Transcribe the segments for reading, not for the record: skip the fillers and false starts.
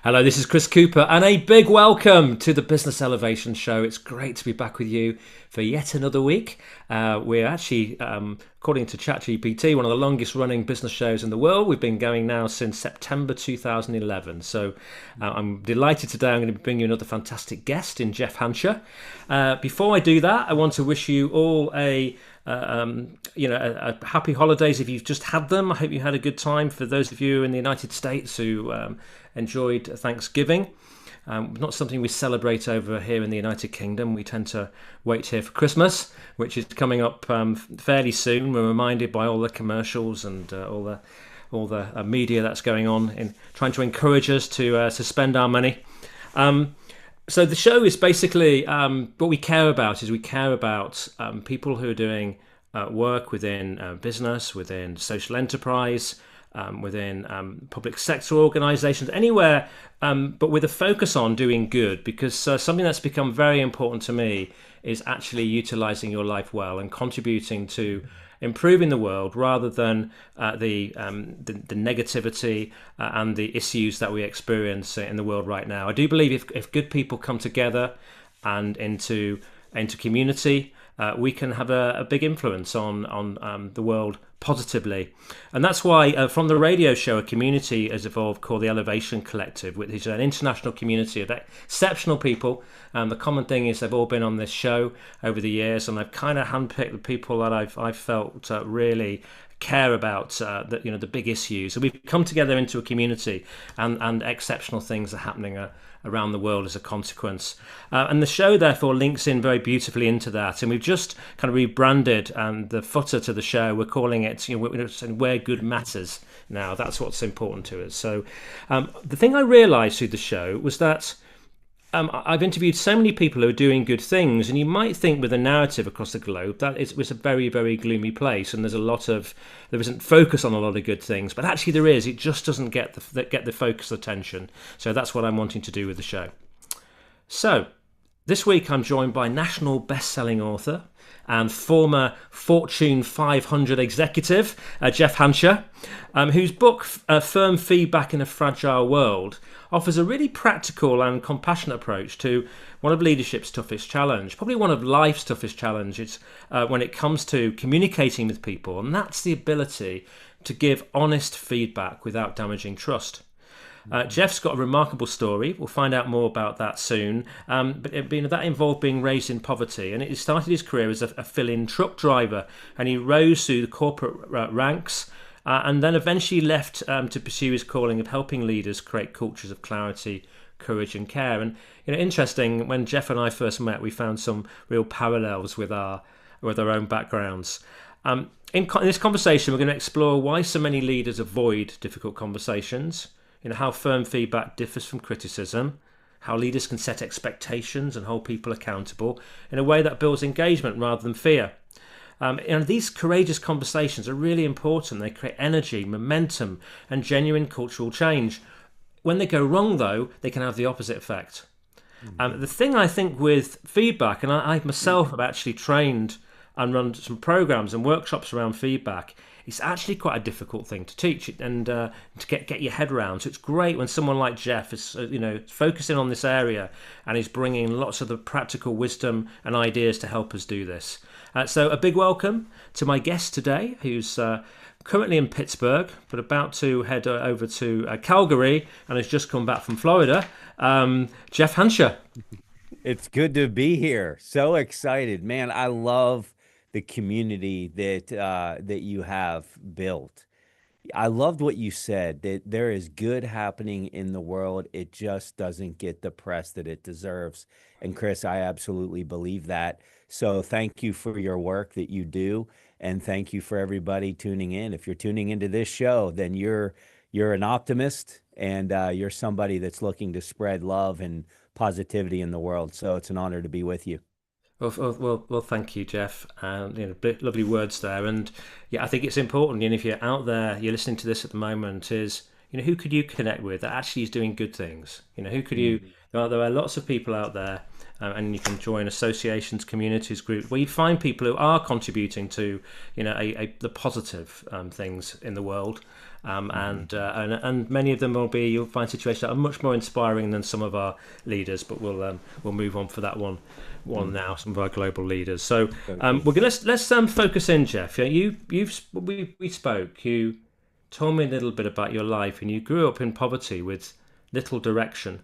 Hello, this is Chris Cooper, and a big welcome to the Business Elevation Show. It's great to be back with you for yet another week. We're actually, according to ChatGPT, one of the longest running business shows in the world. We've been going now since September 2011. So I'm delighted today. I'm going to bring you another fantastic guest in Jeff Hancher. Before I do that, I want to wish you all a happy holidays if you've just had them. I hope you had a good time. For those of you in the United States who enjoyed Thanksgiving, not something we celebrate over here in the United Kingdom. We tend to wait here for Christmas, which is coming up fairly soon. We're reminded by all the commercials and all the media that's going on in trying to encourage us to spend our money. So the show is basically what we care about is we care about people who are doing work within business, within social enterprise, within public sector organisations, anywhere, but with a focus on doing good, because something that's become very important to me is actually utilising your life well and contributing to improving the world rather than the negativity and the issues that we experience in the world right now. I do believe if good people come together and into community, we can have a big influence on the world positively. And that's why from the radio show, a community has evolved called the Elevation Collective, which is an international community of exceptional people. The common thing is they've all been on this show over the years, and I've kind of handpicked the people that I've felt really care about the big issues. So we've come together into a community, and exceptional things are happening around the world as a consequence. And the show therefore links in very beautifully into that. And we've just kind of rebranded the footer to the show. We're calling it, Where Good Matters now. That's what's important to us. So the thing I realised through the show was that I've interviewed so many people who are doing good things, and you might think with a narrative across the globe that it was a very, very gloomy place, and there isn't focus on a lot of good things, but actually there is. It just doesn't get the focus attention. So that's what I'm wanting to do with the show. So this week I'm joined by national best-selling author and former Fortune 500 executive, Jeff Hancher, whose book, Firm Feedback in a Fragile World, offers a really practical and compassionate approach to one of leadership's toughest challenge, probably one of life's toughest challenges when it comes to communicating with people, and that's the ability to give honest feedback without damaging trust. Jeff's got a remarkable story. We'll find out more about that soon. But that involved being raised in poverty, and he started his career as a fill-in truck driver, and he rose through the corporate ranks, and then eventually left to pursue his calling of helping leaders create cultures of clarity, courage, and care. And interesting, when Jeff and I first met, we found some real parallels with our own backgrounds. In this conversation, we're going to explore why so many leaders avoid difficult conversations. How firm feedback differs from criticism, how leaders can set expectations and hold people accountable in a way that builds engagement rather than fear. These courageous conversations are really important. They create energy, momentum, and genuine cultural change. When they go wrong, though, they can have the opposite effect. The thing I think with feedback, and I myself have actually trained and run some programs and workshops around feedback, it's actually quite a difficult thing to teach and to get your head around. So it's great when someone like Jeff is focusing on this area and is bringing lots of the practical wisdom and ideas to help us do this. So a big welcome to my guest today, who's currently in Pittsburgh but about to head over to Calgary and has just come back from Florida. Jeff Hancher. It's good to be here. So excited, man. I love the community that you have built. I loved what you said, that there is good happening in the world. It just doesn't get the press that it deserves. And Chris, I absolutely believe that. So thank you for your work that you do, and thank you for everybody tuning in. If you're tuning into this show, then you're an optimist, and you're somebody that's looking to spread love and positivity in the world. So it's an honor to be with you. Well, thank you, Jeff. Lovely words there. And yeah, I think it's important. And if you're out there, you're listening to this at the moment, is who could you connect with that actually is doing good things? Who could you? Mhm. There are lots of people out there, and you can join associations, communities, groups where you find people who are contributing to, the positive things in the world. Mhm. And many of them you'll find situations that are much more inspiring than some of our leaders. But we'll move on for that one Mhm. now. Some of our global leaders. So So good. we're gonna let's focus in, Jeff. Yeah, we spoke. You told me a little bit about your life, and you grew up in poverty with little direction.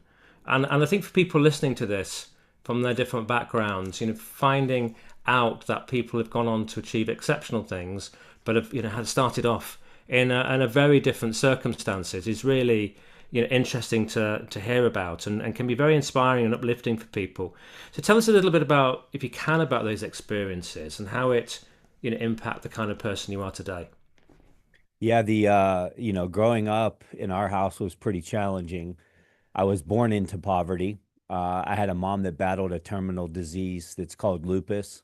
And I think for people listening to this from their different backgrounds, finding out that people have gone on to achieve exceptional things, but have had started off in a very different circumstances is really interesting to hear about, and can be very inspiring and uplifting for people. So tell us a little bit about, if you can, about those experiences and how it impact the kind of person you are today. Yeah, growing up in our house was pretty challenging. I was born into poverty. I had a mom that battled a terminal disease that's called lupus,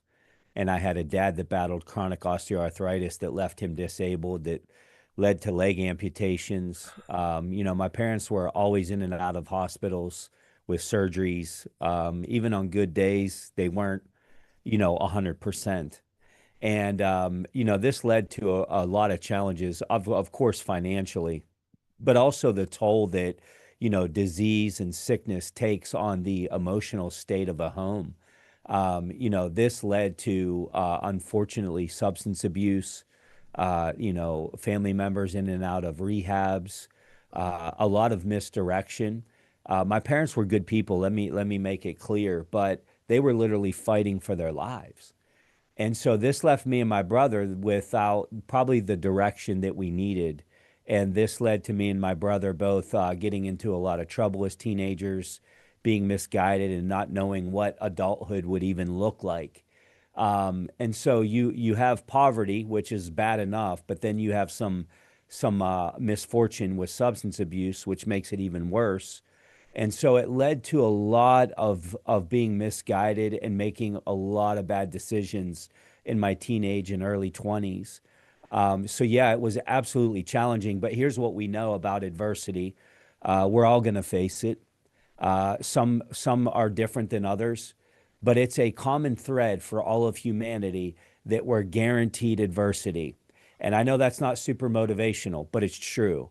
and I had a dad that battled chronic osteoarthritis that left him disabled, that led to leg amputations. My parents were always in and out of hospitals with surgeries. Even on good days, they weren't, 100%. And this led to a lot of challenges, of course, financially, but also the toll that, disease and sickness takes on the emotional state of a home. This led to, unfortunately, substance abuse, family members in and out of rehabs, a lot of misdirection. My parents were good people. Let me make it clear, but they were literally fighting for their lives. And so this left me and my brother without probably the direction that we needed. And this led to me and my brother both getting into a lot of trouble as teenagers, being misguided and not knowing what adulthood would even look like. And so you have poverty, which is bad enough, but then you have some misfortune with substance abuse, which makes it even worse. And so it led to a lot of being misguided and making a lot of bad decisions in my teenage and early 20s. So yeah, it was absolutely challenging. But here's what we know about adversity: we're all going to face it. Some are different than others, but it's a common thread for all of humanity that we're guaranteed adversity. And I know that's not super motivational, but it's true.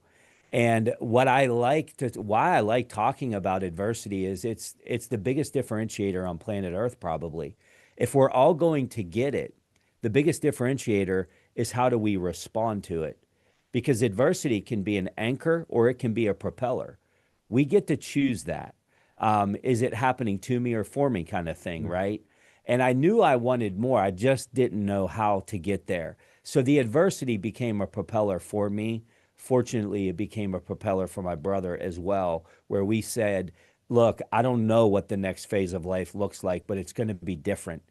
And why I like talking about adversity is it's the biggest differentiator on planet Earth, probably. If we're all going to get it, the biggest differentiator is how do we respond to it? Because adversity can be an anchor or it can be a propeller. We get to choose that. Is it happening to me or for me, kind of thing, right? And I knew I wanted more. I just didn't know how to get there. So the adversity became a propeller for me. Fortunately, it became a propeller for my brother as well, where we said, look, I don't know what the next phase of life looks like, but it's going to be different.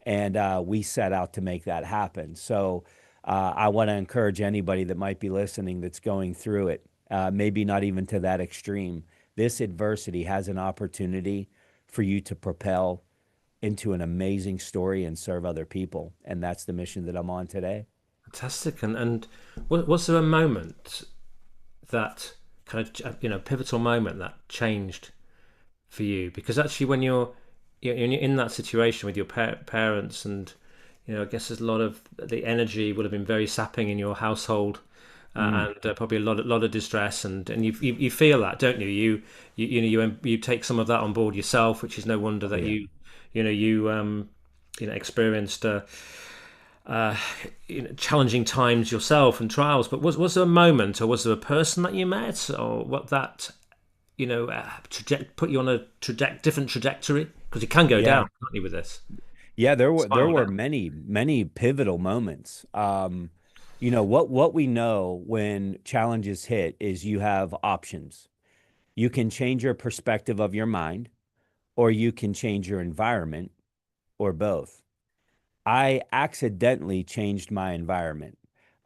And we set out to make that happen. So I want to encourage anybody that might be listening that's going through it, maybe not even to that extreme. This adversity has an opportunity for you to propel into an amazing story and serve other people. And that's the mission that I'm on today. Fantastic. And was there a moment that kind of pivotal moment that changed for you? Because actually, when you're in that situation with your parents, and I guess there's a lot of the energy would have been very sapping in your household. Mm, And probably a lot of distress, and you feel that, don't you? You take some of that on board yourself, which is no wonder oh, that yeah. you experienced uh, challenging times yourself and trials. But was there a moment, or was there a person that you met, or what that put you on a different trajectory? Because you can go Yeah. down, can't you, with this Yeah, there spiral were down? many pivotal moments. What we know when challenges hit is you have options. You can change your perspective of your mind, or you can change your environment, or both. I accidentally changed my environment.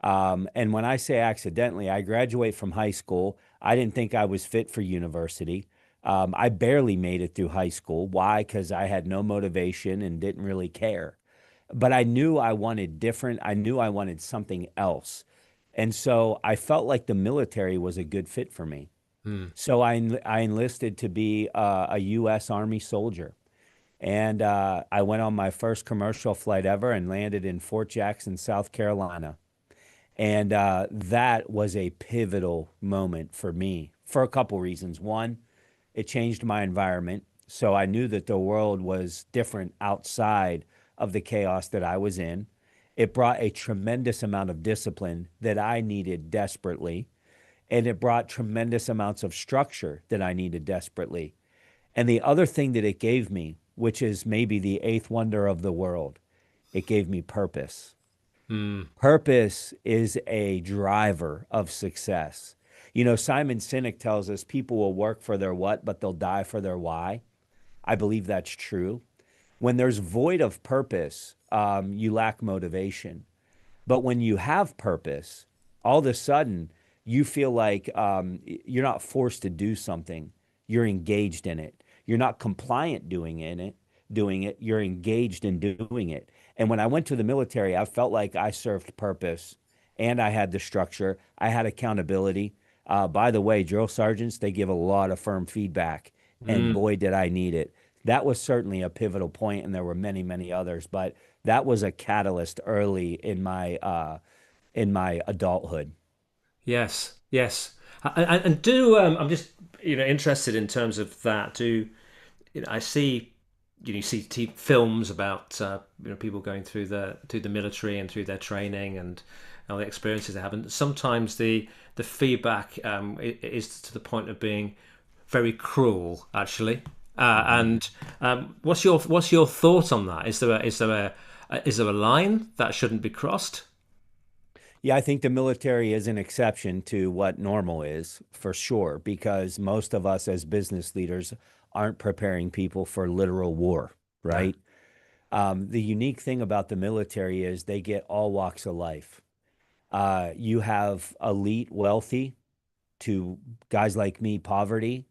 And when I say accidentally, I graduate from high school. I didn't think I was fit for university. I barely made it through high school. Why? Because I had no motivation and didn't really care. But I knew I wanted different. I knew I wanted something else. And so I felt like the military was a good fit for me. Mm. So I enlisted to be a U.S. Army soldier. And I went on my first commercial flight ever and landed in Fort Jackson, South Carolina. And that was a pivotal moment for me for a couple reasons. One, it changed my environment. So I knew that the world was different outside of the chaos that I was in. It brought a tremendous amount of discipline that I needed desperately. And it brought tremendous amounts of structure that I needed desperately. And the other thing that it gave me, which is maybe the eighth wonder of the world, it gave me purpose. Mm. Purpose is a driver of success. You know, Simon Sinek tells us people will work for their what, but they'll die for their why. I believe that's true. When there's void of purpose, you lack motivation. But when you have purpose, all of a sudden you feel like you're not forced to do something. You're engaged in it. You're not compliant doing it. You're engaged in doing it. And when I went to the military, I felt like I served purpose and I had the structure. I had accountability. By the way, drill sergeants, they give a lot of firm feedback. And Mm. boy, did I need it. That was certainly a pivotal point, and there were many, many others. But that was a catalyst early in my adulthood. Yes, yes. And do I'm just interested in terms of that. Do I see you see films about people going through the military and through their training and all the experiences they have, and sometimes the feedback is to the point of being very cruel, actually. Mhm. And what's your thought on that? Is there a line that shouldn't be crossed? Yeah, I think the military is an exception to what normal is for sure, because most of us as business leaders aren't preparing people for literal war, No. right? The unique thing about the military is they get all walks of life. You have elite wealthy to guys like me, poverty,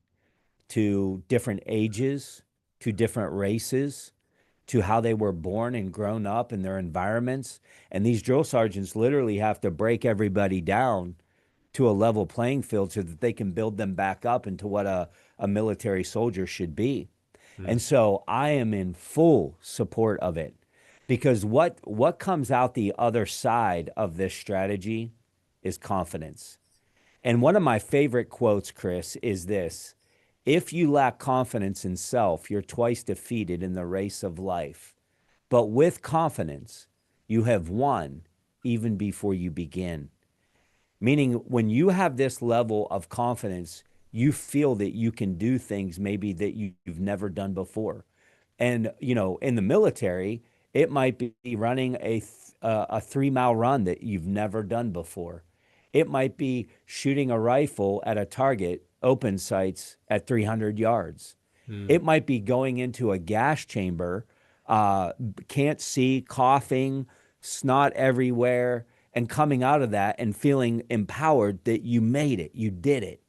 to different ages, to different races, to how they were born and grown up in their environments. And these drill sergeants literally have to break everybody down to a level playing field so that they can build them back up into what a military soldier should be. Mm. And so I am in full support of it because what comes out the other side of this strategy is confidence. And one of my favorite quotes, Chris, is this: if you lack confidence in self, you're twice defeated in the race of life. But with confidence, you have won even before you begin. Meaning, when you have this level of confidence, you feel that you can do things maybe that you've never done before. And, you know, in the military, it might be running a 3 mile run that you've never done before. It might be shooting a rifle at a target, open sights at 300 yards. Mm. It might be going into a gas chamber, uh, can't see, coughing, snot everywhere, and coming out of that and feeling empowered that you made it, you did it.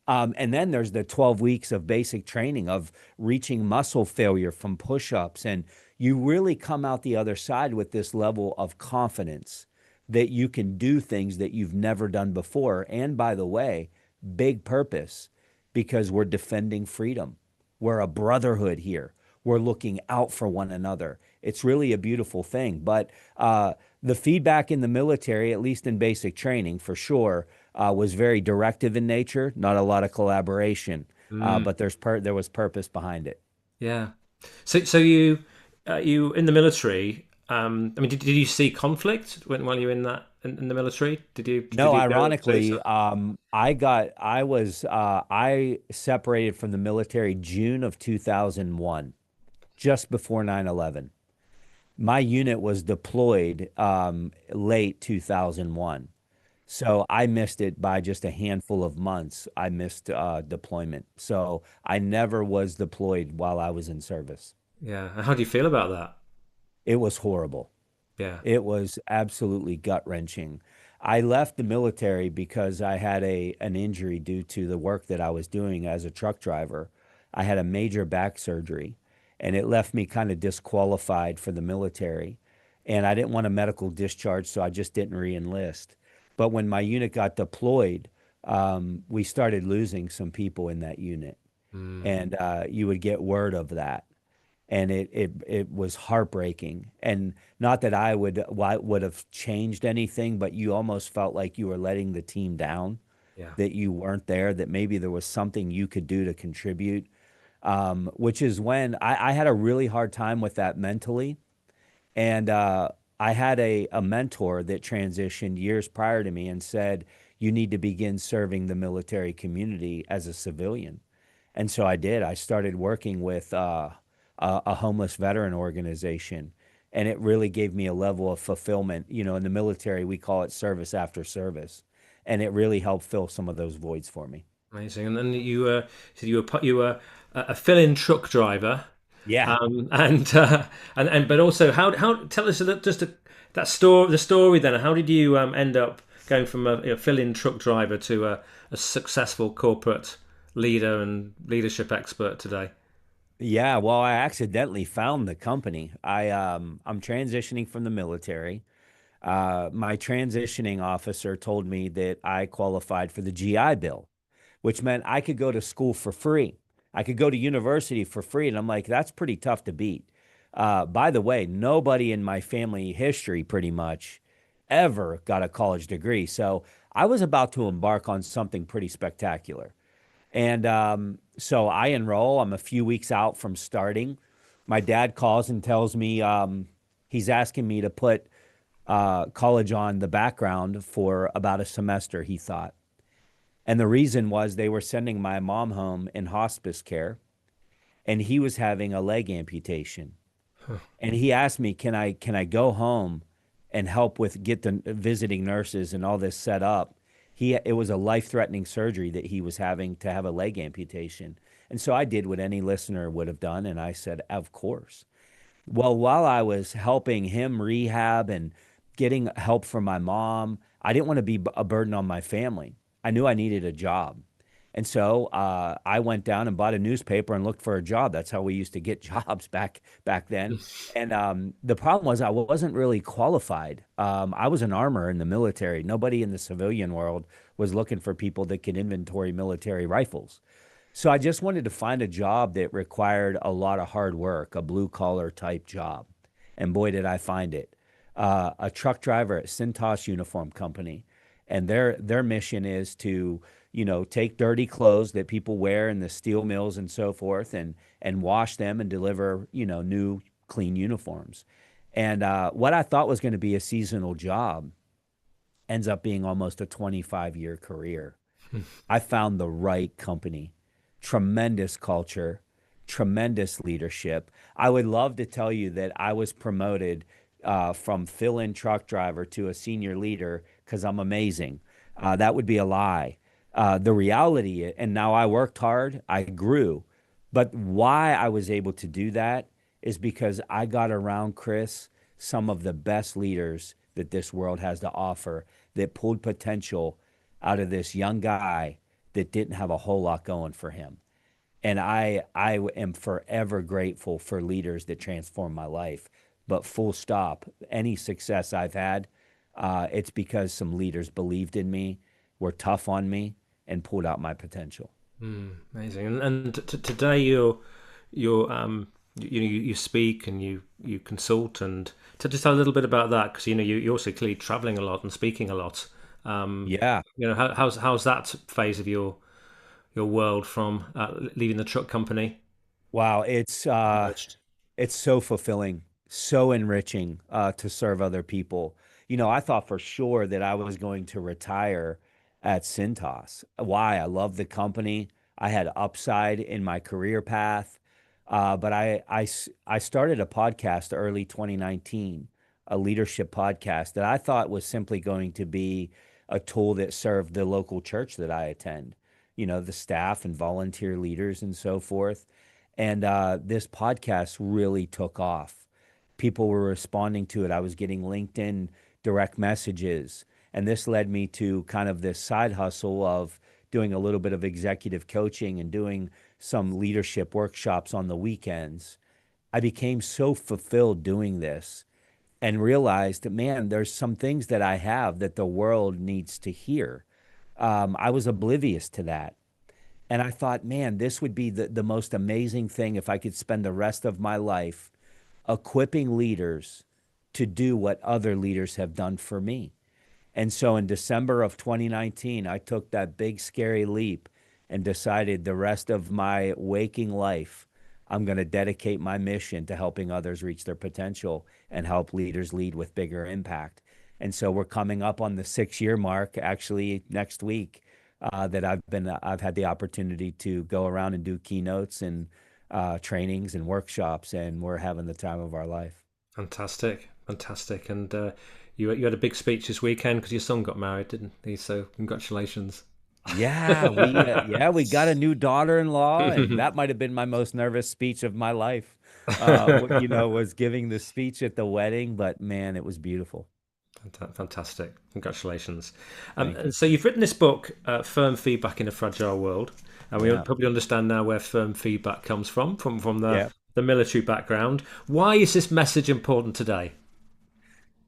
And then there's the 12 weeks of basic training of reaching muscle failure from push ups. And you really come out the other side with this level of confidence that you can do things that you've never done before. And by the way, big purpose because we're defending freedom. We're a brotherhood here. We're looking out for one another. It's really a beautiful thing. But the feedback in the military, at least in basic training for sure, was very directive in nature, not a lot of collaboration. Mm. But there was purpose behind it. Yeah. So you in the military. I mean, did you see conflict while you were in in the military? Did No, you go and say ironically, so? I separated from the military June of 2001, just before 9/11. My unit was deployed late 2001. So I missed it by just a handful of months. I missed deployment. So I never was deployed while I was in service. Yeah. And how do you feel about that? It was horrible. Yeah. It was absolutely gut-wrenching. I left the military because I had an injury due to the work that I was doing as a truck driver. I had a major back surgery, and it left me kind of disqualified for the military. And I didn't want a medical discharge, so I just didn't re-enlist. But when my unit got deployed, we started losing some people in that unit, Mm, and you would get word of that, and it was heartbreaking. And not that I would have changed anything, but you almost felt like you were letting the team down, yeah. that you weren't there, that maybe there was something you could do to contribute. Which is when I had a really hard time with that mentally. And I had a mentor that transitioned years prior to me and said, you need to begin serving the military community as a civilian. And so I did. I started working with a homeless veteran organization. And it really gave me a level of fulfillment. You know, in the military, we call it service after service. And it really helped fill some of those voids for me. Amazing. And then you said you were a fill-in truck driver, Yeah. and and but also how tell us that story, the story. Then how did you end up going from a fill-in truck driver to a successful corporate leader and leadership expert today? Yeah, well, I accidentally found the company. I'm transitioning from the military. My transitioning officer told me that I qualified for the GI Bill, which meant I could go to school for free. I could go to university for free. And I'm like, that's pretty tough to beat. By the way, nobody in my family history pretty much ever got a college degree. So I was about to embark on something pretty spectacular. And so I enroll. I'm a few weeks out from starting. My dad calls and tells me he's asking me to put college on the background for about a semester, he thought. And the reason was they were sending my mom home in hospice care, and he was having a leg amputation. And he asked me, can I go home and help with get the visiting nurses and all this set up? It was a life-threatening surgery that he was having to have a leg amputation. And so I did what any listener would have done, and I said, of course. Well, while I was helping him rehab and getting help from my mom, I didn't want to be a burden on my family. I knew I needed a job. And so I went down and bought a newspaper and looked for a job. That's how we used to get jobs back then. And the problem was I wasn't really qualified. I was an armor in the military. Nobody in the civilian world was looking for people that could inventory military rifles. So I just wanted to find a job that required a lot of hard work, a blue collar type job. And boy, did I find it. A truck driver at Cintas Uniform Company. And their mission is to, take dirty clothes that people wear in the steel mills and so forth and wash them and deliver, new clean uniforms. And what I thought was going to be a seasonal job ends up being almost a 25-year career. I found the right company, tremendous culture, tremendous leadership. I would love to tell you that I was promoted from fill in truck driver to a senior leader because I'm amazing. That would be a lie. The reality, and now I worked hard, I grew. But why I was able to do that is because I got around, Chris, some of the best leaders that this world has to offer that pulled potential out of this young guy that didn't have a whole lot going for him. And I am forever grateful for leaders that transform my life. But full stop, any success I've had, it's because some leaders believed in me, were tough on me, and pulled out my potential. Amazing. And today you speak and you consult, and to just tell a little bit about that, because you're also clearly traveling a lot and speaking a lot. Yeah. How's that phase of your world from leaving the truck company Wow, merged? it's so fulfilling, so enriching to serve other people. I thought for sure that I was going to retire at Cintas. Why? I love the company. I had upside in my career path. But I started a podcast early 2019, a leadership podcast that I thought was simply going to be a tool that served the local church that I attend, the staff and volunteer leaders and so forth. And this podcast really took off. People were responding to it. I was getting LinkedIn direct messages. And this led me to kind of this side hustle of doing a little bit of executive coaching and doing some leadership workshops on the weekends. I became so fulfilled doing this. and realized, man, there's some things that I have that the world needs to hear. I was oblivious to that. And I thought, man, this would be the most amazing thing if I could spend the rest of my life equipping leaders to do what other leaders have done for me. And so in December of 2019, I took that big, scary leap and decided the rest of my waking life, I'm going to dedicate my mission to helping others reach their potential and help leaders lead with bigger impact. And so we're coming up on the 6 year mark, actually next week, that I've had the opportunity to go around and do keynotes and trainings and workshops, and we're having the time of our life. Fantastic, fantastic. And you had a big speech this weekend because your son got married, didn't he? So congratulations. Yeah, we got a new daughter-in-law, and that might have been my most nervous speech of my life. Was giving the speech at the wedding, but man, it was beautiful. Fantastic. Congratulations. Thank you. And so you've written this book, Firm Feedback in a Fragile World. And we Yeah. probably understand now where firm feedback comes from Yeah. the military background. Why is this message important today?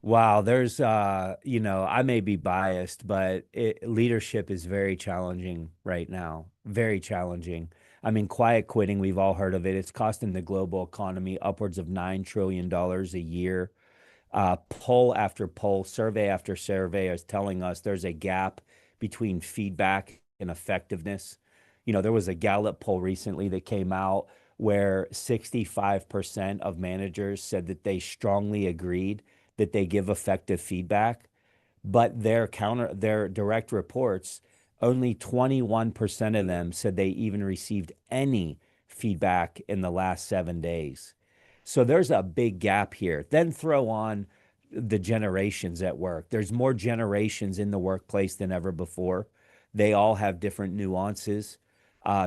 Wow, I may be biased, but leadership is very challenging right now. Very challenging. I mean, quiet quitting, we've all heard of it. It's costing the global economy upwards of $9 trillion a year. Poll after poll, survey after survey is telling us there's a gap between feedback and effectiveness. There was a Gallup poll recently that came out where 65% of managers said that they strongly agreed that they give effective feedback, but their direct reports, only 21% of them said they even received any feedback in the last 7 days. So there's a big gap here. Then throw on the generations at work. There's more generations in the workplace than ever before. They all have different nuances.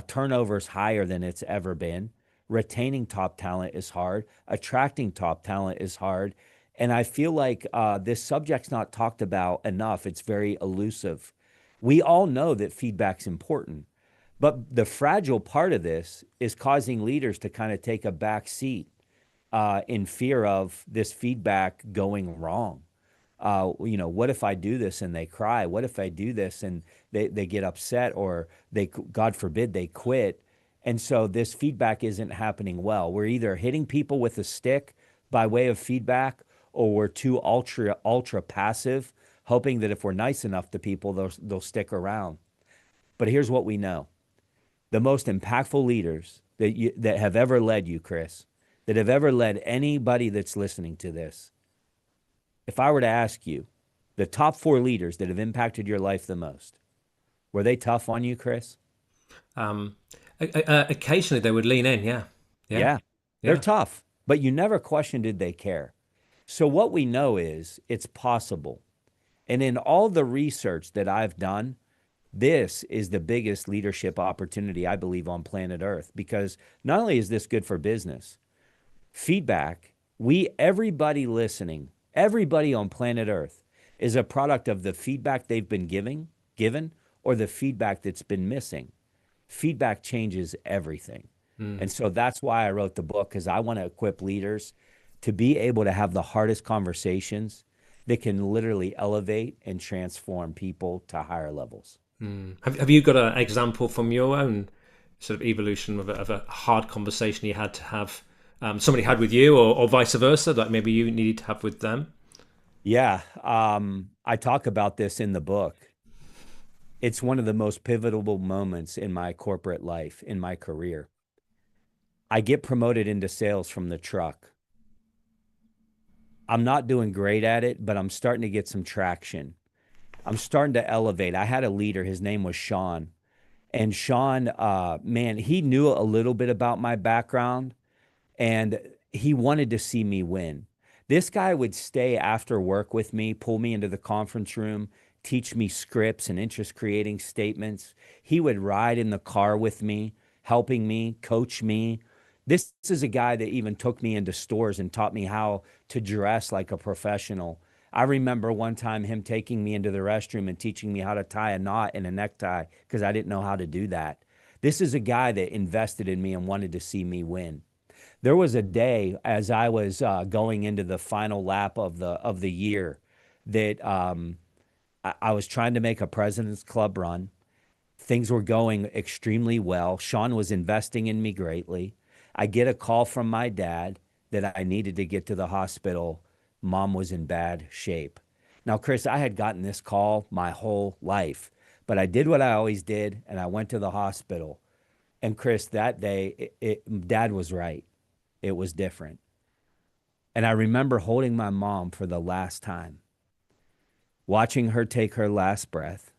Turnover's higher than it's ever been. Retaining top talent is hard. Attracting top talent is hard. And I feel like this subject's not talked about enough. It's very elusive. We all know that feedback's important, but the fragile part of this is causing leaders to kind of take a back seat in fear of this feedback going wrong. What if I do this and they cry? What if I do this and they get upset, or God forbid, they quit? And so this feedback isn't happening well. We're either hitting people with a stick by way of feedback, or we're too ultra passive, hoping that if we're nice enough to people, they'll stick around. But here's what we know: the most impactful leaders that have ever led you, Chris, that have ever led anybody that's listening to this, if I were to ask you, the top four leaders that have impacted your life the most, were they tough on you, Chris? Um, Occasionally they would lean in. Yeah, yeah, Yeah, they're yeah. tough, but you never question, did they care? So what we know is it's possible. And in all the research that I've done, this is the biggest leadership opportunity, I believe, on planet Earth, because not only is this good for business, feedback, everybody listening, everybody on planet Earth is a product of the feedback they've been given, or the feedback that's been missing. Feedback changes everything. Mm. And so that's why I wrote the book, because I want to equip leaders to be able to have the hardest conversations that can literally elevate and transform people to higher levels. Mm. Have you got an example from your own sort of evolution of a hard conversation you had to have, somebody had with you, or vice versa, that maybe you needed to have with them? Yeah, I talk about this in the book. It's one of the most pivotal moments in my corporate life, in my career. I get promoted into sales from the truck. I'm not doing great at it, but I'm starting to get some traction. I'm starting to elevate. I had a leader, his name was Sean. And Sean, man, he knew a little bit about my background, and he wanted to see me win. This guy would stay after work with me, pull me into the conference room, teach me scripts and interest creating statements. He would ride in the car with me, helping me, coach me. This is a guy that even took me into stores and taught me how to dress like a professional. I remember one time him taking me into the restroom and teaching me how to tie a knot in a necktie because I didn't know how to do that. This is a guy that invested in me and wanted to see me win. There was a day as I was going into the final lap of the year that I was trying to make a President's Club run. Things were going extremely well. Sean was investing in me greatly. I get a call from my dad that I needed to get to the hospital. Mom was in bad shape. Now, Chris, I had gotten this call my whole life, but I did what I always did, and I went to the hospital. And Chris, that day, Dad was right. It was different. And I remember holding my mom for the last time, watching her take her last breath,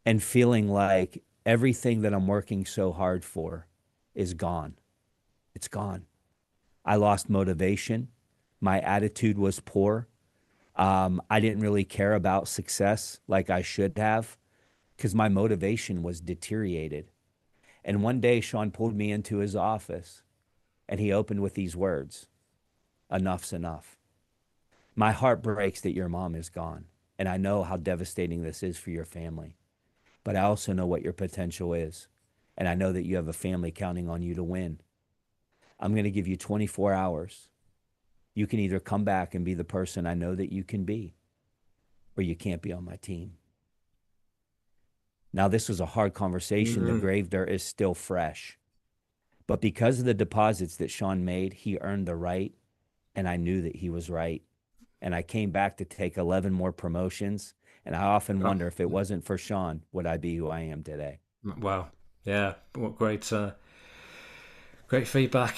and feeling like everything that I'm working so hard for is gone. It's gone. I lost motivation. My attitude was poor. I didn't really care about success like I should have because my motivation was deteriorated. And one day, Sean pulled me into his office and he opened with these words: enough's enough. My heart breaks that your mom is gone. And I know how devastating this is for your family, but I also know what your potential is. And I know that you have a family counting on you to win. I'm going to give you 24 hours. You can either come back and be the person I know that you can be, or you can't be on my team. Now, this was a hard conversation. The Mm. grave dirt is still fresh. But because of the deposits that Sean made, he earned the right. And I knew that he was right. And I came back to take 11 more promotions. And I often Oh, wonder if it wasn't for Sean, would I be who I am today? wow. Yeah. What great, great feedback.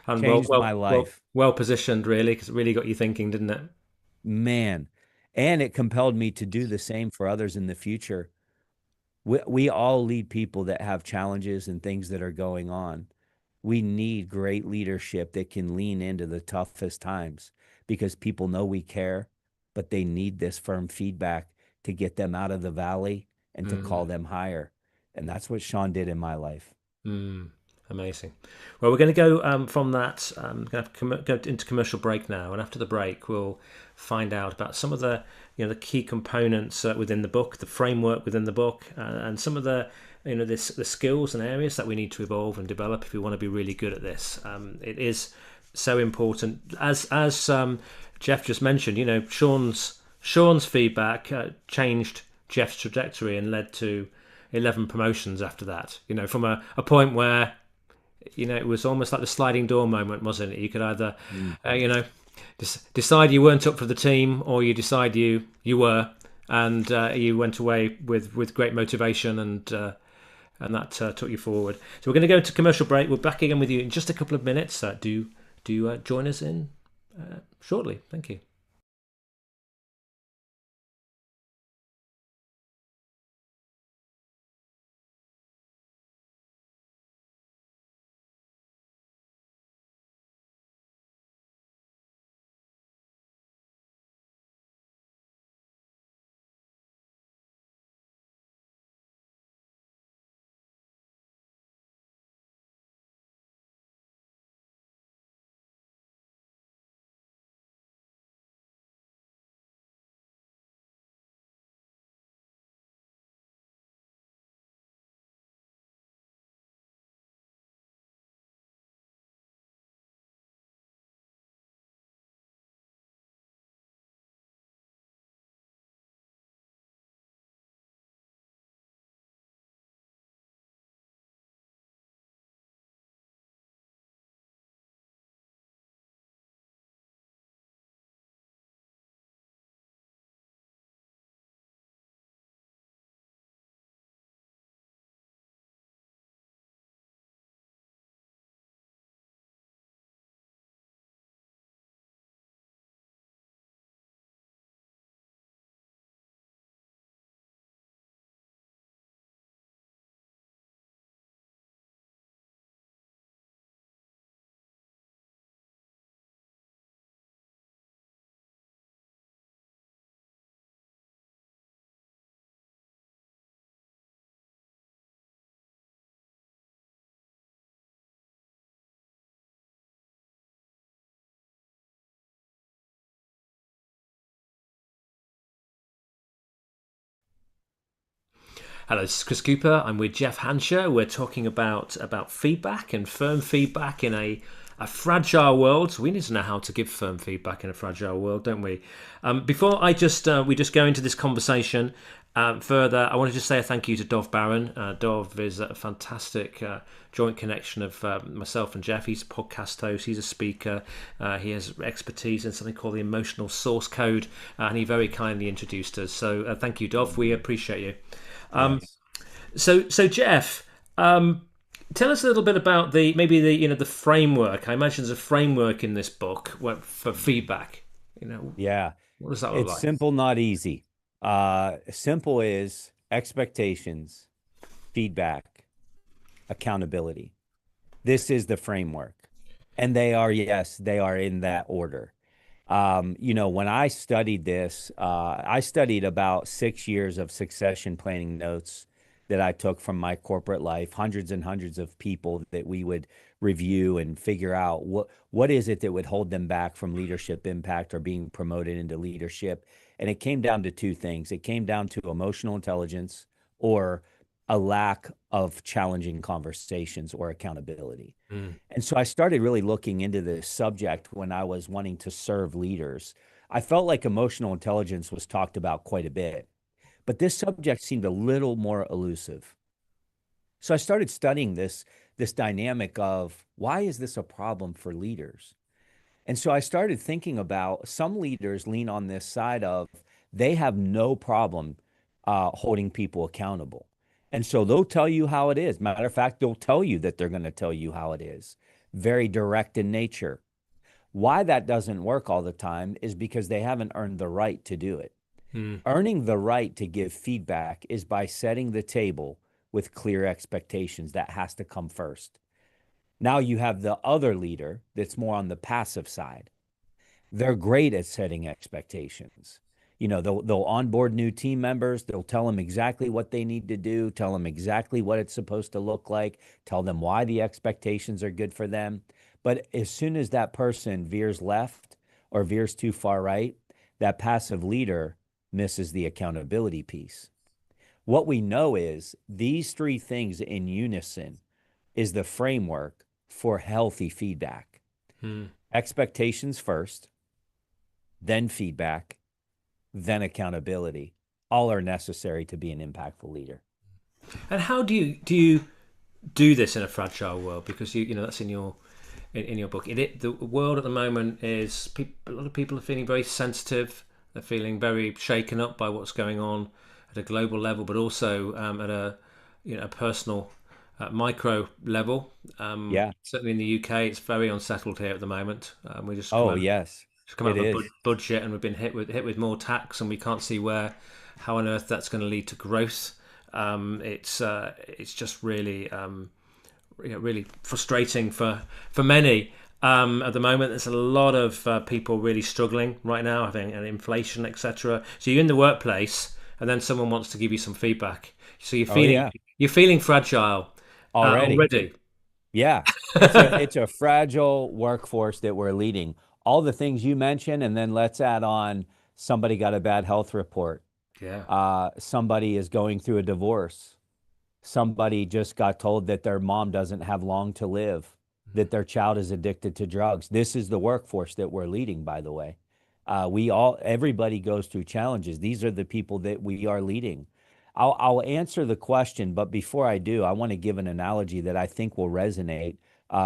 And Changed my life. well positioned, really, because it really got you thinking, didn't it? Man. And it compelled me to do the same for others in the future. We all lead people that have challenges and things that are going on. We need great leadership that can lean into the toughest times because people know we care, but they need this firm feedback to get them out of the valley and to call Mm. them higher. And that's what Sean did in my life. Mm, amazing. Well, we're going to go from that. Going to go into commercial break now, and after the break, we'll find out about some of the the key components within the book, the framework within the book, and some of the the skills and areas that we need to evolve and develop if we want to be really good at this. It is so important, as Jeff just mentioned. Sean's feedback changed Jeff's trajectory and led to 11 promotions after that. From a point where, it was almost like the sliding door moment, wasn't it? You could either, Mm. decide you weren't up for the team, or you decide you were, and you went away with great motivation, and that took you forward. So we're going to go to commercial break. We're back again with you in just a couple of minutes. Do join us in shortly. Thank you. Hello, this is Chris Cooper. I'm with Jeff Hancher. We're talking about feedback and firm feedback in a fragile world. So we need to know how to give firm feedback in a fragile world, don't we? Before I just we just go into this conversation further, I want to just say a thank you to Dov Barron. Dov is a fantastic joint connection of myself and Jeff. He's a podcast host. He's a speaker. He has expertise in something called the emotional source code, and he very kindly introduced us. So thank you, Dov. We appreciate you. Yes. So Jeff, tell us a little bit about the framework. I imagine there's a framework in this book for feedback. Yeah. What does that look It's like? simple, not easy. Simple is expectations, feedback, accountability. This is the framework. And they are, yes, they are in that order. When I studied this, I studied about 6 years of succession planning notes that I took from my corporate life, hundreds and hundreds of people that we would review and figure out what is it that would hold them back from leadership impact or being promoted into leadership. And it came down to two things. It came down to emotional intelligence or a lack of challenging conversations or accountability. Mm, And so I started really looking into this subject when I was wanting to serve leaders. I felt like emotional intelligence was talked about quite a bit, but this subject seemed a little more elusive. So I started studying this dynamic of why is this a problem for leaders? And so I started thinking about some leaders lean on this side of they have no problem holding people accountable. And so they'll tell you how it is. Matter of fact, they'll tell you that they're going to tell you how it is. Very direct in nature. Why that doesn't work all the time is because they haven't earned the right to do it. mm, Earning the right to give feedback is by setting the table with clear expectations. That has to come first. Now you have the other leader that's more on the passive side. They're great at setting expectations. They'll onboard new team members. They'll tell them exactly what they need to do, tell them exactly what it's supposed to look like, tell them why the expectations are good for them. But as soon as that person veers left or veers too far right, that passive leader misses the accountability piece. What we know is these three things in unison is the framework for healthy feedback. mm. Expectations first, then feedback, then accountability. All are necessary to be an impactful leader. And how do you do this in a fragile world? Because that's in your in your book. The world at the moment is a lot of people are feeling very sensitive. They're feeling very shaken up by what's going on at a global level, but also at a personal micro level. Yeah. Certainly in the UK, it's very unsettled here at the moment. We Oh, yes, just come it out of a is. budget, and we've been hit with more tax, and we can't see how on earth that's going to lead to growth. It's just really really frustrating for many. At the moment, there's a lot of people really struggling right now, having an inflation, etc. So you're in the workplace, and then someone wants to give you some feedback. So Oh, yeah, you're feeling fragile already. already. Yeah. It's a fragile workforce that we're leading. All the things you mentioned, and then let's add on somebody got a bad health report. Yeah. Somebody is going through a divorce. Somebody just got told that their mom doesn't have long to live, that their child is addicted to drugs. This is the workforce that we're leading, by the way. Everybody goes through challenges. These are the people that we are leading. I'll answer the question, but before I do, I want to give an analogy that I think will resonate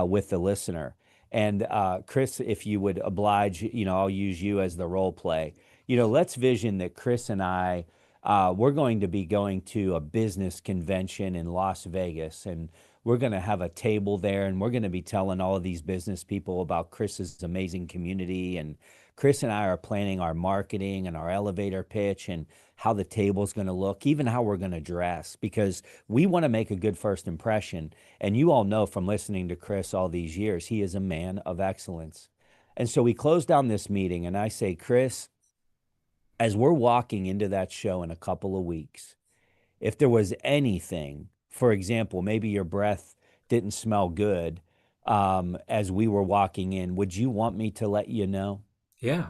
with the listener. And Chris, if you would oblige, I'll use you as the role play. Let's vision that Chris and I we're going to be going to a business convention in Las Vegas, and we're going to have a table there, and we're going to be telling all of these business people about Chris's amazing community. And Chris and I are planning our marketing and our elevator pitch and how the table's going to look, even how we're going to dress, because we want to make a good first impression. And you all know from listening to Chris all these years, he is a man of excellence. And so we close down this meeting, and I say, Chris, as we're walking into that show in a couple of weeks, if there was anything, for example, maybe your breath didn't smell good as we were walking in, would you want me to let you know? Yeah.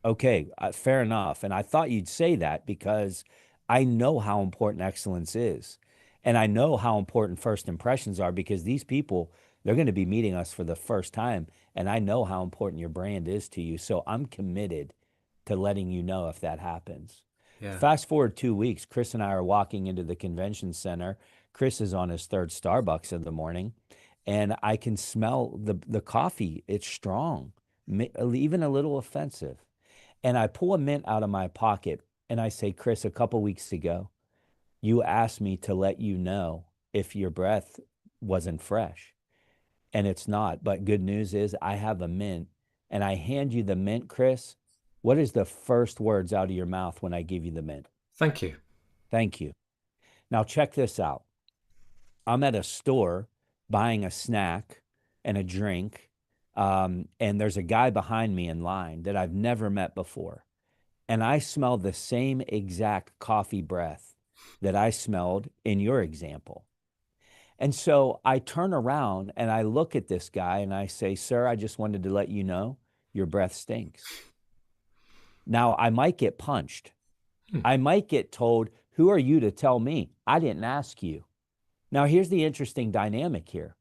Okay, fair enough. And I thought you'd say that because I know how important excellence is. And I know how important first impressions are because these people, they're going to be meeting us for the first time. And I know how important your brand is to you. So I'm committed to letting you know if that happens. Yeah. Fast forward 2 weeks, Chris and I are walking into the convention center. Chris is on his third Starbucks in the morning, and I can smell the coffee. It's strong, even a little offensive. And I pull a mint out of my pocket and I say, Chris, a couple weeks ago, you asked me to let you know if your breath wasn't fresh. And it's not. But good news is I have a mint and I hand you the mint, Chris. What is the first words out of your mouth when I give you the mint? Thank you. Thank you. Now, check this out. I'm at a store buying a snack and a drink. And there's a guy behind me in line that I've never met before. And I smell the same exact coffee breath that I smelled in your example. And so I turn around and I look at this guy and I say, Sir, I just wanted to let you know your breath stinks. Now, I might get punched. Hmm. I might get told, Who are you to tell me? I didn't ask you. Now, here's the interesting dynamic here.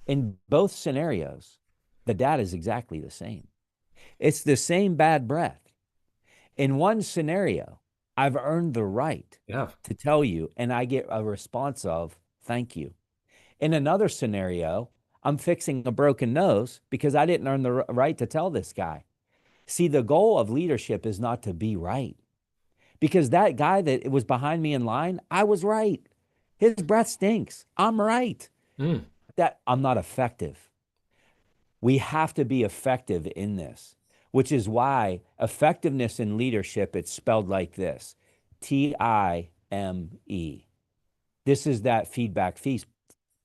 In both scenarios, the data is exactly the same. It's the same bad breath. In one scenario, I've earned the right Yeah. to tell you, and I get a response of thank you. In another scenario, I'm fixing a broken nose because I didn't earn the right to tell this guy. See, the goal of leadership is not to be right because that guy that was behind me in line, I was right. His breath stinks. I'm right. Mm. That I'm not effective. We have to be effective in this, which is why effectiveness in leadership, it's spelled like this: TIME. This is that feedback piece,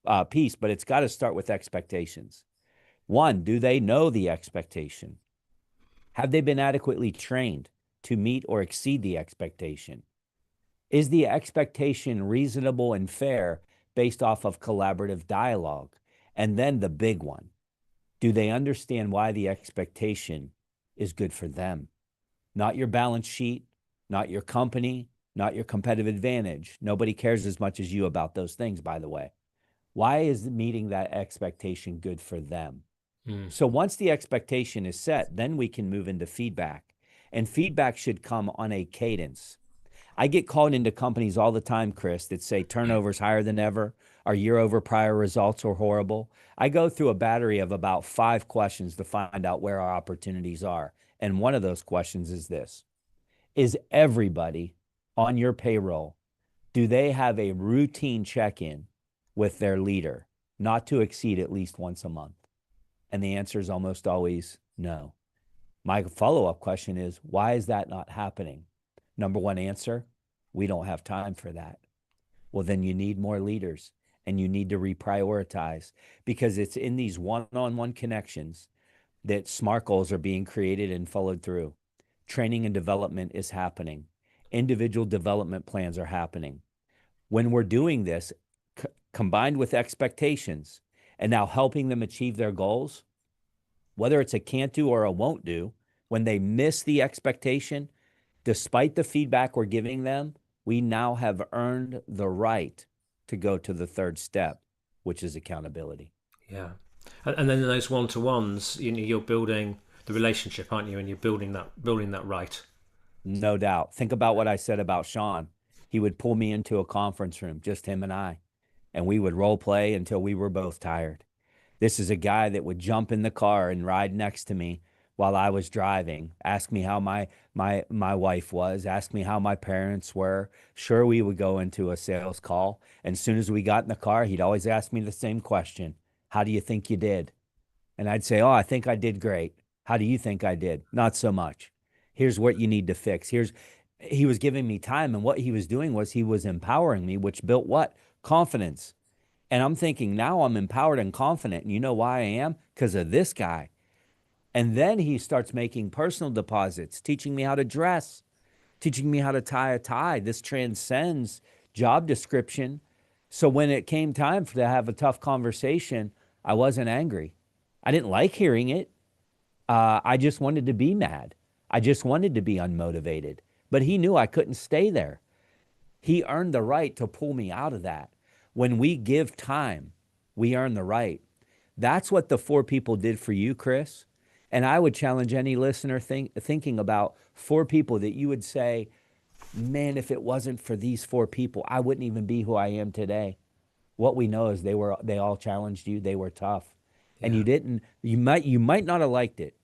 but it's got to start with expectations. One, do they know the expectation? Have they been adequately trained to meet or exceed the expectation? Is the expectation reasonable and fair based off of collaborative dialogue? And then the big one, do they understand why the expectation is good for them? Not your balance sheet, not your company, not your competitive advantage. Nobody cares as much as you about those things, by the way. Why is meeting that expectation good for them? Mm. So once the expectation is set, then we can move into feedback. And feedback should come on a cadence. I get called into companies all the time, Chris, that say turnover's higher than ever. Our year over prior results are horrible. I go through a battery of about 5 questions to find out where our opportunities are. And one of those questions is this: Is everybody on your payroll, do they have a routine check-in with their leader, not to exceed at least once a month? And the answer is almost always no. My follow-up question is, why is that not happening? Number one answer, we don't have time for that. Well, then you need more leaders and you need to reprioritize because it's in these one-on-one connections that SMART goals are being created and followed through. Training and development is happening. Individual development plans are happening. When we're doing this, combined with expectations and now helping them achieve their goals, whether it's a can't do or a won't do, when they miss the expectation, despite the feedback we're giving them, we now have earned the right to go to the third step, which is accountability. Yeah. And then in those one-to-ones, you're building the relationship, aren't you? And you're building that right. No doubt. Think about what I said about Sean. He would pull me into a conference room, just him and we would role play until we were both tired. This is a guy that would jump in the car and ride next to me while I was driving, ask me how my wife was, ask me how my parents were. Sure, we would go into a sales call, and as soon as we got in the car, he'd always ask me the same question: How do you think you did? And I'd say, Oh, I think I did great. How do you think I did? Not so much. Here's what you need to fix. He was giving me time, and what he was doing was he was empowering me, which built what? Confidence. And I'm thinking, now I'm empowered and confident. And you know why I am? Because of this guy. And then he starts making personal deposits, teaching me how to dress, teaching me how to tie a tie. This transcends job description. So when it came time to have a tough conversation, I wasn't angry. I didn't like hearing it. I just wanted to be mad. I just wanted to be unmotivated. But he knew I couldn't stay there. He earned the right to pull me out of that. When we give time, we earn the right. That's what the four people did for you, Chris. And I would challenge any listener thinking about four people that you would say, man, if it wasn't for these four people, I wouldn't even be who I am today. What we know is they all challenged you. They were tough. And Yeah. you might not have liked it,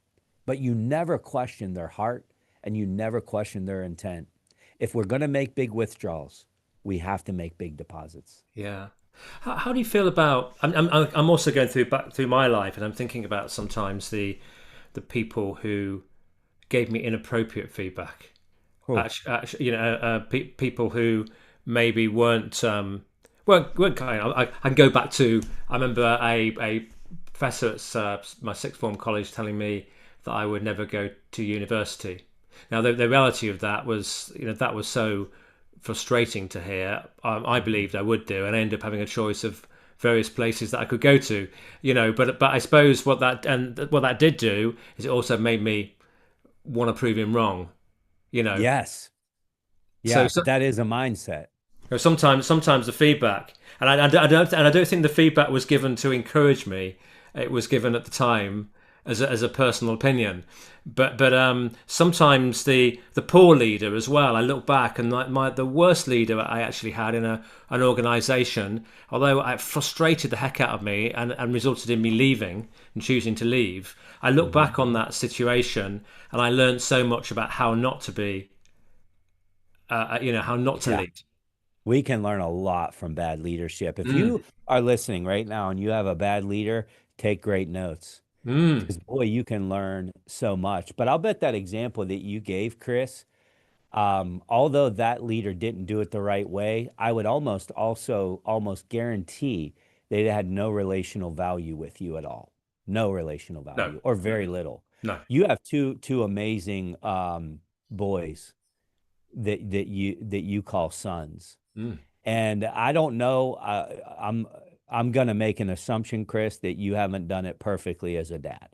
but you never questioned their heart and you never questioned their intent. If we're going to make big withdrawals, we have to make big deposits. Yeah. How do you feel about? I'm also going through back through my life, and I'm thinking about sometimes the people who gave me inappropriate feedback. Oh, People who maybe weren't kind. I can go back to. I remember a professor at my sixth form college telling me that I would never go to university. Now the reality of that was, that was so frustrating to hear. I believed I would do, and I ended up having a choice of various places that I could go to. But I suppose what that did do is it also made me want to prove him wrong. You know, yes. so, Yeah, so that is a mindset. sometimes the feedback, and I don't think the feedback was given to encourage me. It was given at the time as a personal opinion. But sometimes the poor leader as well. I look back and the worst leader I actually had in an organisation, although it frustrated the heck out of me and resulted in me leaving and choosing to leave. I look Hmm. back on that situation and I learned so much about how not to be, how not to Yeah. lead. We can learn a lot from bad leadership. If Mm, you are listening right now and you have a bad leader, take great notes mm, because boy, you can learn so much. But I'll bet that example that you gave, Chris, although that leader didn't do it the right way, I would almost guarantee they had no relational value with you at all. No relational no, value or no, very little. no. You have two amazing boys that you call sons. Mm. And I don't know. I'm gonna make an assumption, Chris, that you haven't done it perfectly as a dad.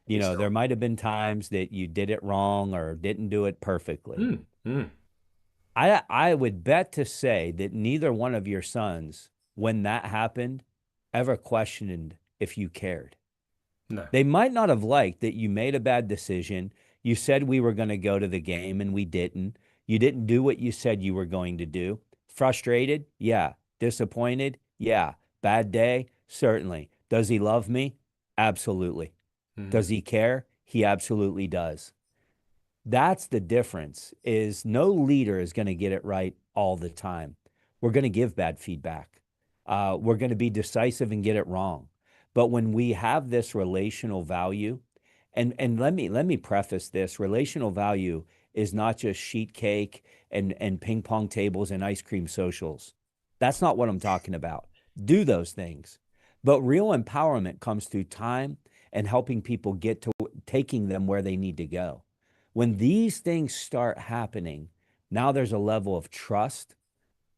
It's There not. might have been times that you did it wrong or didn't do it perfectly. Mm, mm, I would bet to say that neither one of your sons, when that happened, ever questioned if you cared. no. They might not have liked that you made a bad decision. You said we were going to go to the game and we didn't. You didn't do what you said you were going to do. Frustrated? Yeah. Disappointed? Yeah. Bad day? Certainly. Does he love me? Absolutely. Mm, Does he care? He absolutely does. That's the difference is no leader is going to get it right all the time. We're going to give bad feedback. We're going to be decisive and get it wrong. But when we have this relational value, and let me preface this, relational value is not just sheet cake and ping pong tables and ice cream socials. That's not what I'm talking about. Do those things. But real empowerment comes through time and helping people get to taking them where they need to go. When these things start happening, now there's a level of trust,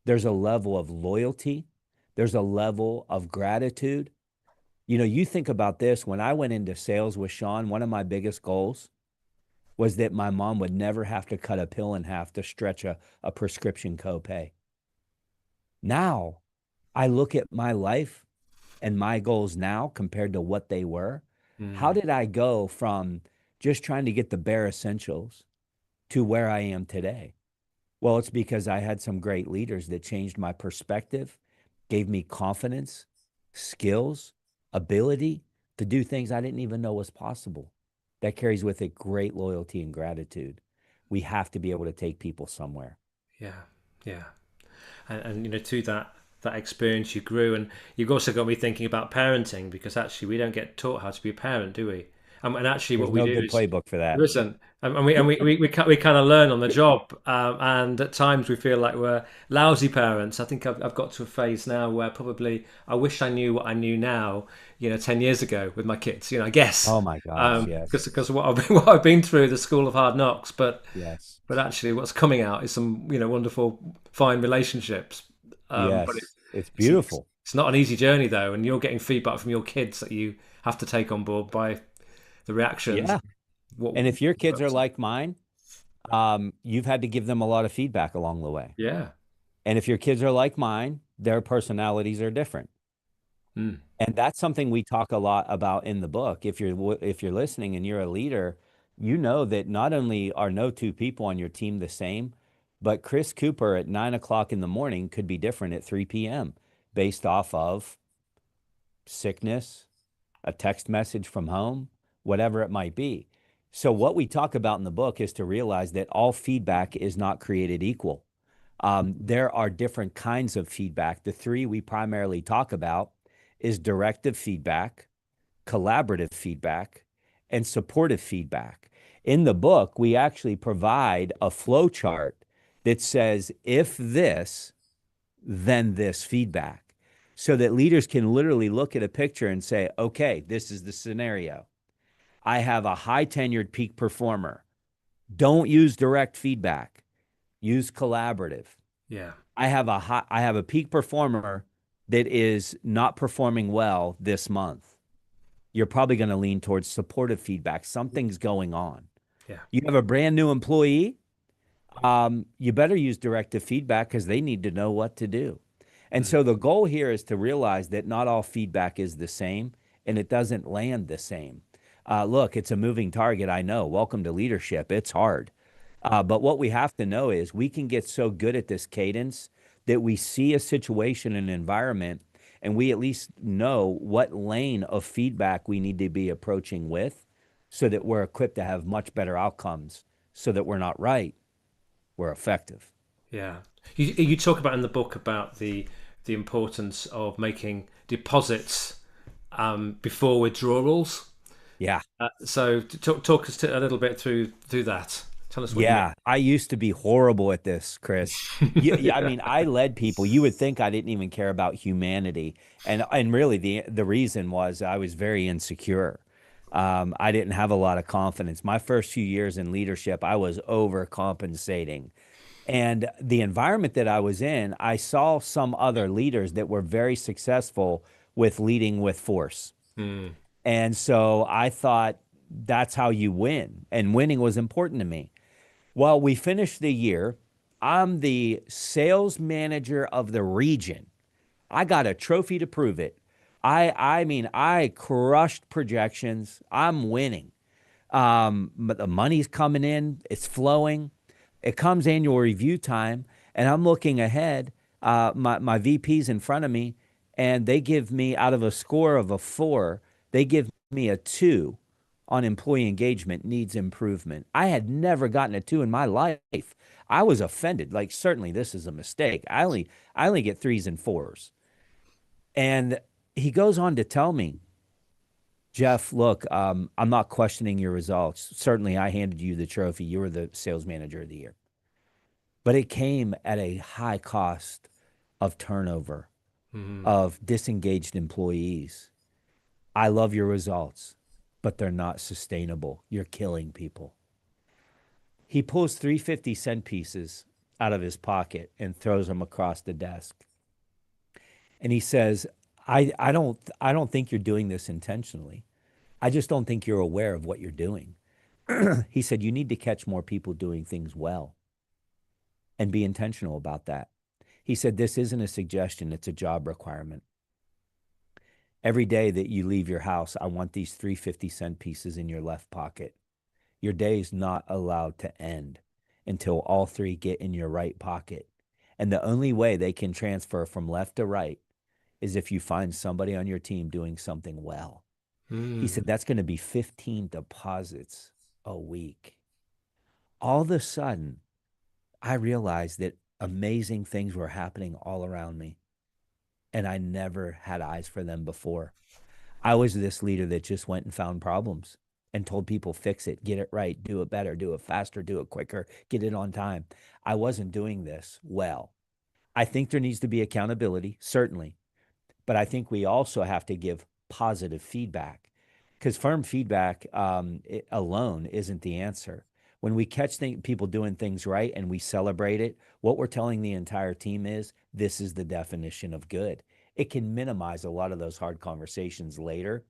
there's a level of loyalty, there's a level of gratitude. You think about this when I went into sales with Sean, one of my biggest goals was that my mom would never have to cut a pill in half to stretch a prescription copay. Now I look at my life and my goals now compared to what they were. How mm. did I go from just trying to get the bare essentials to where I am today? Well, it's because I had some great leaders that changed my perspective, gave me confidence, skills, ability to do things I didn't even know was possible. That carries with it great loyalty and gratitude. We have to be able to take people somewhere. Yeah, yeah. And through that experience you grew, and you've also got me thinking about parenting, because actually we don't get taught how to be a parent, do we? And actually what There's we no do good is, playbook for there that. isn't. We kind of learn on the job, and at times we feel like we're lousy parents. I think I've got to a phase now where probably I wish I knew what I knew now, 10 years ago with my kids, I guess, Oh my gosh, yes. because of what I've been through, the school of hard knocks. Yes. But actually what's coming out is some, wonderful, fine relationships. But Yes. It's beautiful. it's not an easy journey though, and you're getting feedback from your kids that you have to take on board by the reactions. Yeah. What And if your kids are works. like mine, you've had to give them a lot of feedback along the way. Yeah, And if your kids are like mine, their personalities are different. Mm. And that's something we talk a lot about in the book. If you're listening and you're a leader, you know that not only are no two people on your team the same, but Chris Cooper at 9 o'clock in the morning could be different at 3 p.m. based off of sickness, a text message from home, whatever it might be. So, what we talk about in the book is to realize that all feedback is not created equal. There are different kinds of feedback. The three we primarily talk about is directive feedback, collaborative feedback, and supportive feedback. In the book, we actually provide a flow chart that says, if this, then this feedback, so that leaders can literally look at a picture and say, okay, this is the scenario. I have a high tenured peak performer. Don't use direct feedback, use collaborative. Yeah. I have a peak performer that is not performing well this month. You're probably going to lean towards supportive feedback. Something's going on. Yeah. You have a brand new employee, you better use directive feedback because they need to know what to do. And Mm. so the goal here is to realize that not all feedback is the same and it doesn't land the same. Look, it's a moving target. I know. Welcome to leadership. It's hard. But what we have to know is we can get so good at this cadence that we see a situation, an environment, and we at least know what lane of feedback we need to be approaching with so that we're equipped to have much better outcomes so that we're not right, we're effective. Yeah. You talk about in the book about the importance of making deposits before withdrawals. Yeah. So talk us a little bit through that. Tell us what you mean. Yeah, I used to be horrible at this, Chris. Yeah, I Yeah. mean, I led people. You would think I didn't even care about humanity, and really the reason was I was very insecure. I didn't have a lot of confidence. My first few years in leadership, I was overcompensating, and the environment that I was in, I saw some other leaders that were very successful with leading with force, Mm. and so I thought that's how you win, and winning was important to me. Well, we finished the year. I'm the sales manager of the region. I got a trophy to prove it. I mean, I crushed projections. I'm winning. But the money's coming in, it's flowing. It comes annual review time, and I'm looking ahead. My VP's in front of me, and they give me out of a score of a 4, they give me a 2 on employee engagement needs improvement. I had never gotten a 2 in my life. I was offended. Like, certainly this is a mistake. I only get 3s and 4s. And he goes on to tell me, Jeff, look, I'm not questioning your results. Certainly, I handed you the trophy. You were the sales manager of the year. But it came at a high cost of turnover, Mm. of disengaged employees. I love your results, but they're not sustainable. You're killing people. He pulls 350-cent pieces out of his pocket and throws them across the desk. And he says, I don't think you're doing this intentionally. I just don't think you're aware of what you're doing. He said, you need to catch more people doing things well and be intentional about that. He said, this isn't a suggestion, it's a job requirement. Every day that you leave your house, I want these 350-cent pieces in your left pocket. Your day is not allowed to end until all three get in your right pocket. And the only way they can transfer from left to right is if you find somebody on your team doing something well. He Mm. said, that's going to be 15 deposits a week. All of a sudden, I realized that amazing things were happening all around me, and I never had eyes for them before. I was this leader that just went and found problems and told people, fix it, get it right, do it better, do it faster, do it quicker, get it on time. I wasn't doing this well. I think there needs to be accountability, certainly. But I think we also have to give positive feedback because firm feedback alone isn't the answer. When we catch people doing things right and we celebrate it, what we're telling the entire team is this is the definition of good. It can minimize a lot of those hard conversations later,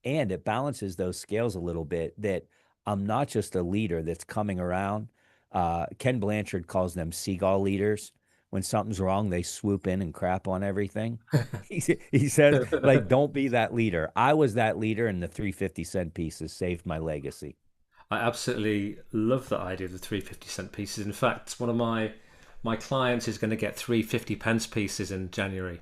and it balances those scales a little bit that I'm not just a leader that's coming around. Ken Blanchard calls them seagull leaders, when something's wrong, they swoop in and crap on everything. He says, like, don't be that leader. I was that leader, and the 350 cent pieces saved my legacy. I absolutely love that idea of the 350 cent pieces. In fact, one of my clients is going to get 350 pence pieces in January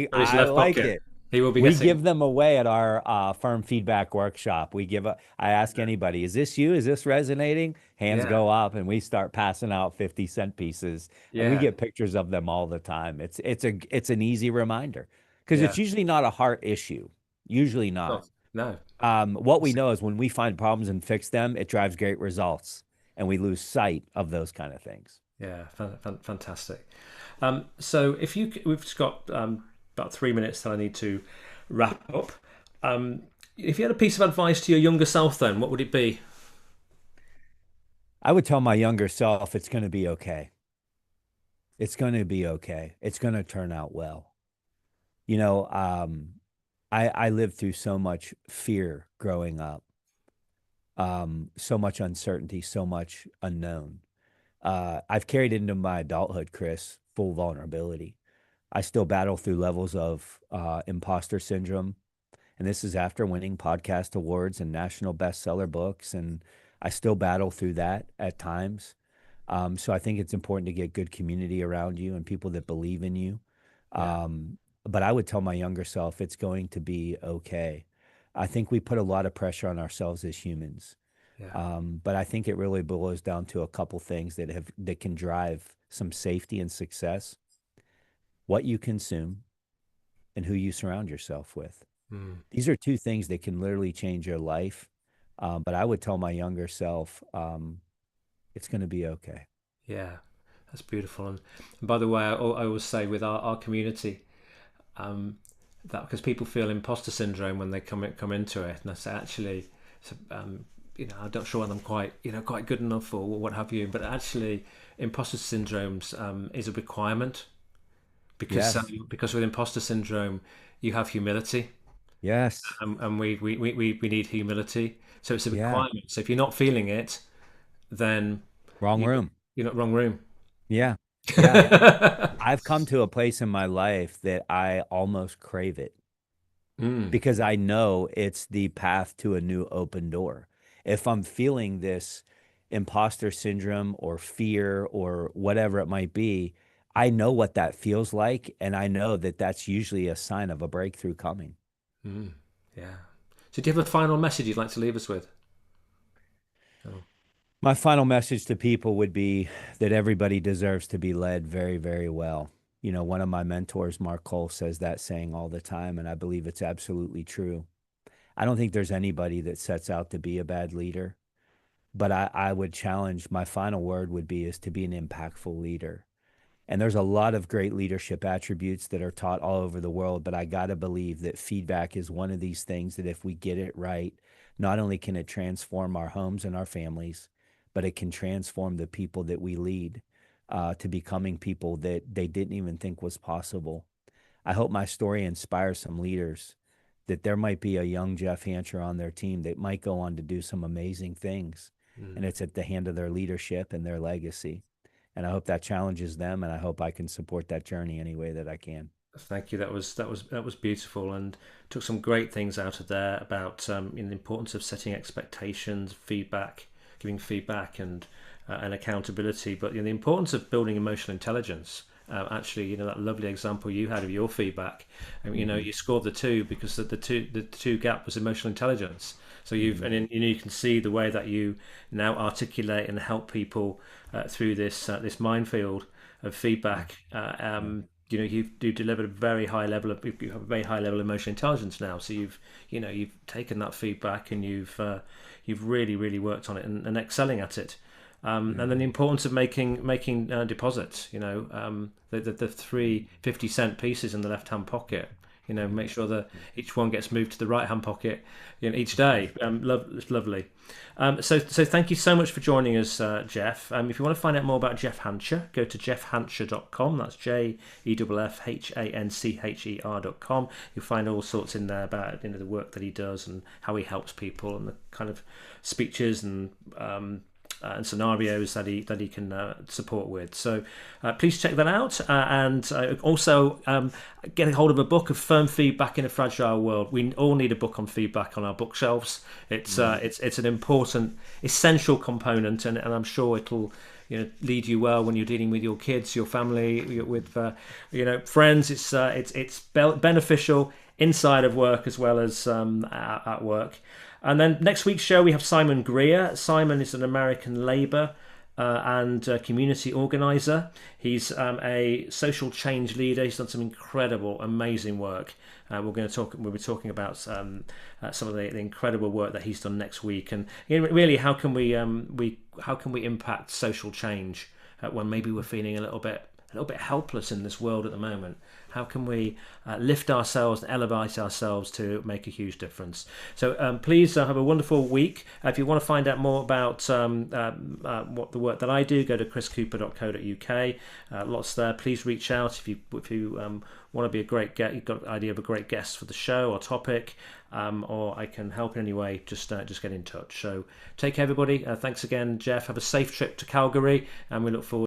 for his I left like pocket. it. He will be We getting. give them away at our firm feedback workshop. I ask anybody, is this you? Is this resonating? Hands Yeah, go up, and we start passing out 50 cent pieces, and we yeah, get pictures of them all the time. It's an easy reminder because yeah. it's usually not a heart issue. Usually not. Oh, no. What we know is when we find problems and fix them, it drives great results, and we lose sight of those kind of things. Yeah, fantastic. So we've just got about 3 minutes that I need to wrap up. Um, if you had a piece of advice to your younger self, then what would it be? I would tell my younger self it's going to be okay. It's going to be okay. It's going to turn out well. You know, I lived through so much fear growing up, so much uncertainty, so much unknown. I've carried into my adulthood, Chris, full vulnerability. I still battle through levels of imposter syndrome. And this is after winning podcast awards and national bestseller books. And I still battle through that at times. So I think it's important to get good community around you and people that believe in you. Yeah, But I would tell my younger self it's going to be okay. I think we put a lot of pressure on ourselves as humans. yeah, But I think it really boils down to a couple things that can drive some safety and success. What you consume and who you surround yourself with. mm, These are two things that can literally change your life. But I would tell my younger self, it's going to be okay. yeah. That's beautiful. And by the way, I always say with our community, um, that because people feel imposter syndrome when they come into it, and I say actually, so, I'm not sure whether I'm quite good enough or what have you, but actually, imposter syndromes is a requirement Yes. because with imposter syndrome, you have humility, Yes. and we need humility, so it's a Yeah. requirement. So if you're not feeling it, then Wrong you room. you're not wrong room. Yeah. Yeah. I've come to a place in my life that I almost crave it Mm, because I know it's the path to a new open door. If I'm feeling this imposter syndrome or fear or whatever it might be, I know what that feels like. And I know that that's usually a sign of a breakthrough coming. mm, yeah. So do you have a final message you'd like to leave us with? Oh, My final message to people would be that everybody deserves to be led very, very well. You know, one of my mentors, Mark Cole, says that saying all the time, and I believe it's absolutely true. I don't think there's anybody that sets out to be a bad leader, but I would challenge my final word would be is to be an impactful leader. And there's a lot of great leadership attributes that are taught all over the world, but I got to believe that feedback is one of these things that if we get it right, not only can it transform our homes and our families, but it can transform the people that we lead to becoming people that they didn't even think was possible. I hope my story inspires some leaders that there might be a young Jeff Hancher on their team that might go on to do some amazing things. And mm. it's at the hand of their leadership and their legacy. And I hope that challenges them, and I hope I can support that journey any way that I can. Thank you. That was beautiful, and took some great things out of there about the importance of setting expectations, feedback, giving feedback, and accountability. But the importance of building emotional intelligence. Actually, that lovely example you had of your feedback. Hmm. You scored the two because the two gap was emotional intelligence. So Hmm. you can see the way that you now articulate and help people through this minefield of Yeah. feedback. Yeah. You've delivered a very high level of you have a very high level of emotional intelligence now. So you've taken that feedback and you've really worked on it and excelling at it. Yeah. And then the importance of making deposits. The 350 cent pieces in the left hand pocket. Make sure that each one gets moved to the right hand pocket, each day. It's lovely. So thank you so much for joining us, Jeff. If you want to find out more about Jeff Hancher, go to jeffhancher.com. That's JEFFHANCHER.com. You'll find all sorts in there about the work that he does and how he helps people and the kind of speeches and and scenarios that he can support with. So please check that out, and also get a hold of a book of Firm Feedback in a Fragile World. We all need a book on feedback on our bookshelves. It's an important, essential component, and I'm sure it'll lead you well when you're dealing with your kids, your family, with friends. It's beneficial inside of work as well as at work. And then next week's show we have Simon Greer. Simon is an American Labour and community organizer. He's a social change leader. He's done some incredible, amazing work. We'll be talking about some of the incredible work that he's done next week, and really how can we impact social change when maybe we're feeling a little bit helpless in this world at the moment. How can we lift ourselves and elevate ourselves to make a huge difference? So please have a wonderful week. If you want to find out more about what the work that I do, go to chriscooper.co.uk. Lots there. Please reach out if you want to be a great guest. You've got an idea of a great guest for the show or topic, or I can help in any way. Just get in touch. So take care, everybody. Thanks again, Jeff. Have a safe trip to Calgary, and we look forward